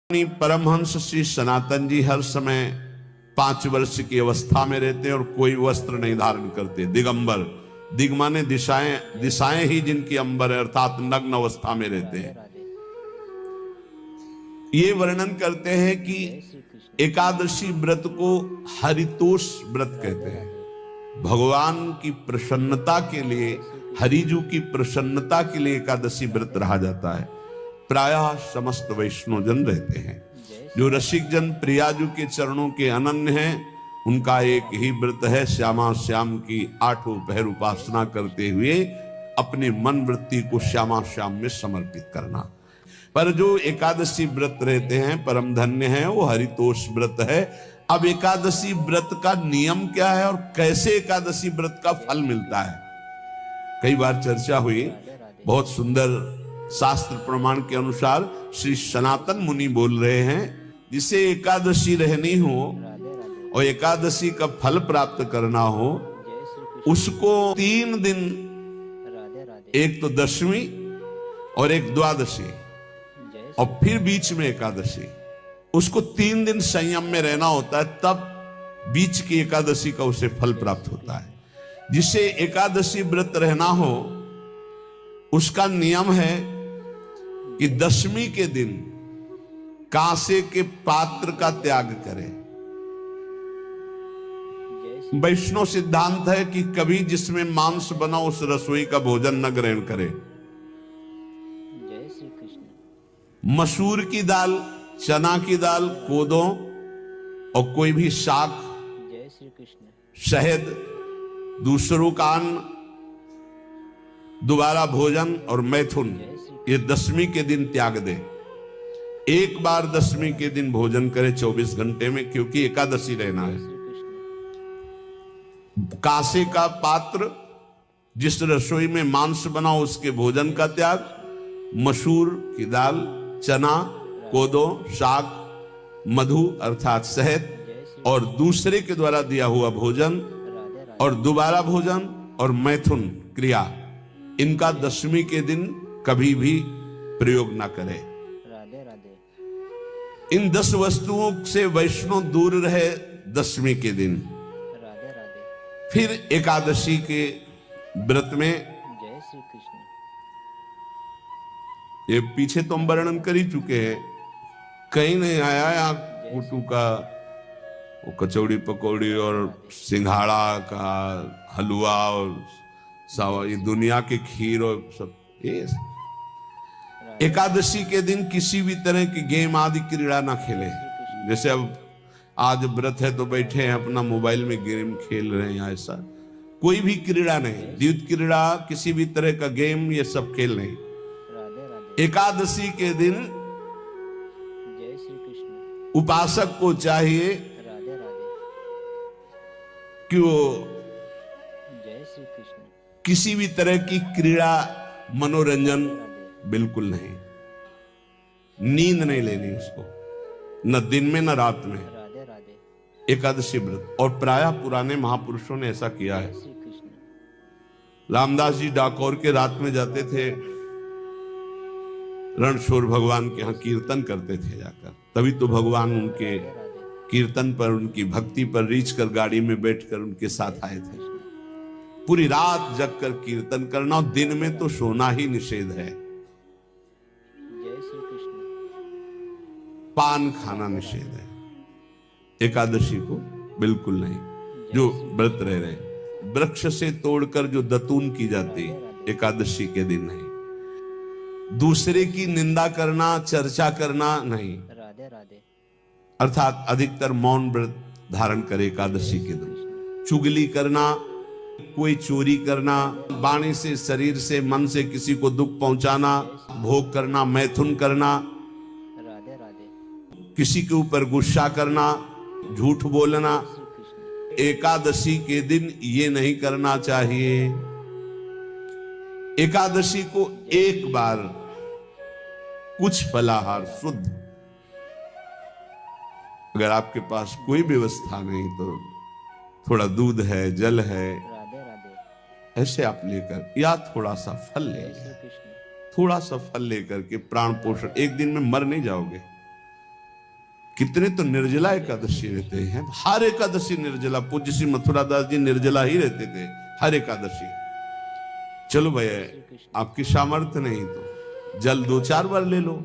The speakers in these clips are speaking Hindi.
परमहंस श्री सनातन जी हर समय 5 वर्ष की अवस्था में रहते और कोई वस्त्र नहीं धारण करते, दिगंबर। दिग माने दिशाएं, दिशाएं ही जिनकी अंबर है, अर्थात नग्न अवस्था में रहते हैं। ये वर्णन करते हैं कि एकादशी व्रत को हरितोष व्रत कहते हैं। भगवान की प्रसन्नता के लिए, हरिजू की प्रसन्नता के लिए एकादशी व्रत रहा जाता है। प्रायः समस्त वैष्णव जन रहते हैं। जो रसिक जन प्रियाजू के चरणों के अनन्य हैं, उनका एक ही व्रत है, श्यामा श्याम की 8 पहर उपासना करते हुए अपने मन वृत्ति को श्यामा श्याम में समर्पित करना। पर जो एकादशी व्रत रहते हैं परम धन्य हैं, वो हरितोष व्रत है। अब एकादशी व्रत का नियम क्या है और कैसे एकादशी व्रत का फल मिलता है, कई बार चर्चा हुई। बहुत सुंदर शास्त्र प्रमाण के अनुसार श्री सनातन मुनि बोल रहे हैं, जिसे एकादशी रहनी हो और एकादशी का फल प्राप्त करना हो, उसको 3 दिन, एक तो दशमी और एक द्वादशी और फिर बीच में एकादशी, उसको 3 दिन संयम में रहना होता है, तब बीच की एकादशी का उसे फल प्राप्त होता है। जिसे एकादशी व्रत रहना हो उसका नियम है कि दशमी के दिन कांसे के पात्र का त्याग करें। वैष्णव सिद्धांत है कि कभी जिसमें मांस बना उस रसोई का भोजन न ग्रहण करे। मसूर की दाल, चना की दाल, कोदों और कोई भी शाक, शहद, दूसरों का अन्न, दोबारा भोजन और मैथुन, ये दशमी के दिन त्याग दे। एक बार दशमी के दिन भोजन करे 24 घंटे में, क्योंकि एकादशी रहना है। कांसे का पात्र, जिस रसोई में मांस बना उसके भोजन का त्याग, मसूर की दाल, चना, कोदो, शाक, मधु अर्थात शहद और दूसरे के द्वारा दिया हुआ भोजन और दोबारा भोजन और मैथुन क्रिया, इनका दशमी के दिन कभी भी प्रयोग ना करें। इन 10 वस्तुओं से वैष्णव दूर रहे दशमी के दिन। फिर एकादशी के व्रत में, ये पीछे तो हम वर्णन कर ही चुके हैं, कहीं नहीं आया यहाँ कुटू का वो कचौड़ी पकौड़ी और सिंघाड़ा का हलवा और ये दुनिया के खीर और सब। ये एकादशी के दिन किसी भी तरह की गेम आदि क्रीड़ा ना खेले। जैसे अब आज व्रत है तो बैठे हैं अपना मोबाइल में गेम खेल रहे हैं, ऐसा कोई भी क्रीड़ा नहीं, द्यूत क्रीड़ा, किसी भी तरह का गेम, ये सब खेल नहीं। एकादशी के दिन उपासक को चाहिए कि वो किसी भी तरह की क्रीड़ा, मनोरंजन बिल्कुल नहीं, नींद नहीं लेनी उसको, न दिन में न रात में। एकादशी व्रत, और प्रायः पुराने महापुरुषों ने ऐसा किया है। रामदास जी डाकोर के रात में जाते थे, रणछोड़ भगवान के यहाँ कीर्तन करते थे जाकर, तभी तो भगवान उनके कीर्तन पर, उनकी भक्ति पर रीछ कर गाड़ी में बैठकर उनके साथ आए थे। पूरी रात जगकर कीर्तन करना, दिन में तो सोना ही निषेध है। पान खाना निषेध है, एकादशी को बिल्कुल नहीं। जो व्रत रह रहे, वृक्ष से तोड़कर जो दतून की जाती है, एकादशी के दिन नहीं। दूसरे की निंदा करना, चर्चा करना नहीं, अर्थात अधिकतर मौन व्रत धारण करे एकादशी के दिन। चुगली करना, कोई चोरी करना, वाणी से, शरीर से, मन से किसी को दुख पहुंचाना, भोग करना, मैथुन करना, किसी के ऊपर गुस्सा करना, झूठ बोलना, एकादशी के दिन ये नहीं करना चाहिए। एकादशी को एक बार कुछ फलाहार शुद्ध, अगर आपके पास कोई व्यवस्था नहीं तो थोड़ा दूध है, जल है, ऐसे आप लेकर, या थोड़ा सा फल ले, थोड़ा सा फल लेकर के प्राण पोषण, एक दिन में मर नहीं जाओगे। कितने तो निर्जला एकादशी रहते हैं, हर एकादशी निर्जला। पूज्य श्री मथुरा दास जी निर्जला ही रहते थे हर एकादशी। चलो भैया आपकी सामर्थ्य नहीं तो जल 2-4 बार ले लो,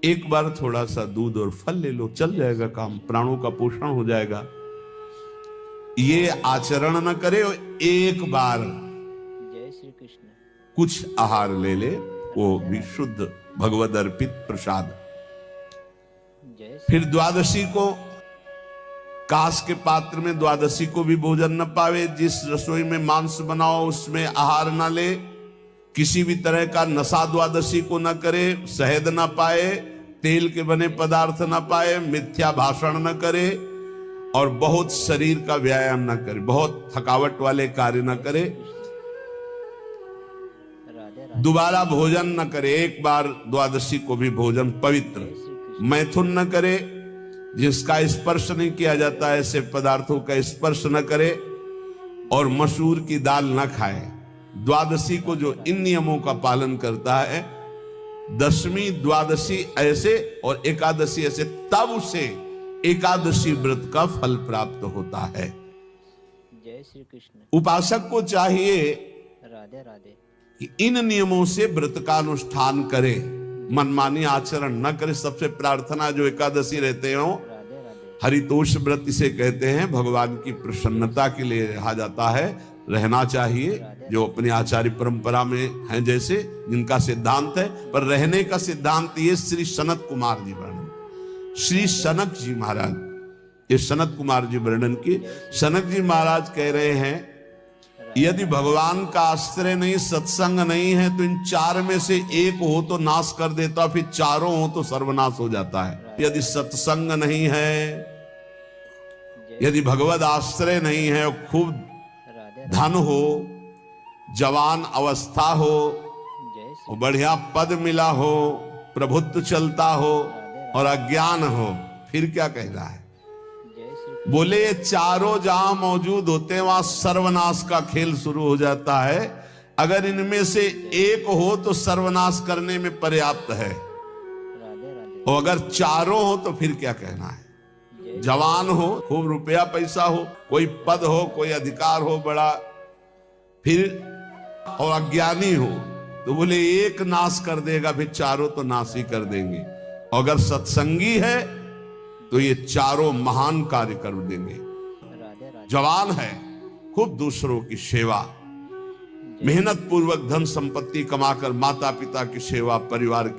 एक बार थोड़ा सा दूध और फल ले लो, चल जाएगा काम, प्राणों का पोषण हो जाएगा। ये आचरण न करे, एक बार जय श्री कृष्ण कुछ आहार ले ले, वो भी शुद्ध भगवद अर्पित प्रसाद। फिर द्वादशी को कांस के पात्र में द्वादशी को भी भोजन न पावे। जिस रसोई में मांस बनाओ उसमें आहार न ले, किसी भी तरह का नशा द्वादशी को न करे, शहद न पाए, तेल के बने पदार्थ न पाए, मिथ्या भाषण न करे और बहुत शरीर का व्यायाम न करे, बहुत थकावट वाले कार्य न करे, दोबारा भोजन न करे, एक बार द्वादशी को भी भोजन पवित्र, मैथुन न करे, जिसका स्पर्श नहीं किया जाता ऐसे पदार्थों का स्पर्श न करे, और मसूर की दाल न खाए। द्वादशी को जो इन नियमों का पालन करता है, दशमी द्वादशी ऐसे और एकादशी ऐसे, तब उसे एकादशी व्रत का फल प्राप्त होता है। जय श्री कृष्ण। उपासक को चाहिए राधे राधे कि इन नियमों से व्रत का अनुष्ठान करे, मनमानी आचरण न करे। सबसे प्रार्थना जो एकादशी रहते हो, हरितोष व्रत इसे कहते हैं, भगवान की प्रसन्नता के लिए रहा जाता है, रहना चाहिए। जो अपनी आचार्य परंपरा में हैं जैसे, जिनका सिद्धांत है, पर रहने का सिद्धांत ये श्री सनत कुमार जी वर्णन, श्री सनक जी महाराज, ये सनत कुमार जी वर्णन की। सनक जी महाराज कह रहे हैं, यदि भगवान का आश्रय नहीं, सत्संग नहीं है, तो इन 4 में से एक हो तो नाश कर देता, फिर चारों हो तो सर्वनाश हो जाता है। यदि सत्संग नहीं है, यदि भगवद आश्रय नहीं है, खूब धन हो, जवान अवस्था हो, बढ़िया पद मिला हो, प्रभुत्व चलता हो और अज्ञान हो, फिर क्या कहना है? बोले ये चारों जहां मौजूद होते हैं वहां सर्वनाश का खेल शुरू हो जाता है। अगर इनमें से एक हो तो सर्वनाश करने में पर्याप्त है, और अगर चारों हो तो फिर क्या कहना है? जवान हो, खूब रुपया पैसा हो, कोई पद हो, कोई अधिकार हो बड़ा, फिर और अज्ञानी हो, तो बोले एक नाश कर देगा, फिर चारों तो नाश ही कर देंगे। अगर सत्संगी है तो ये चारों महान कार्य कर देंगे। जवान है, खूब दूसरों की सेवा, मेहनत पूर्वक धन संपत्ति कमाकर माता पिता की सेवा, परिवार की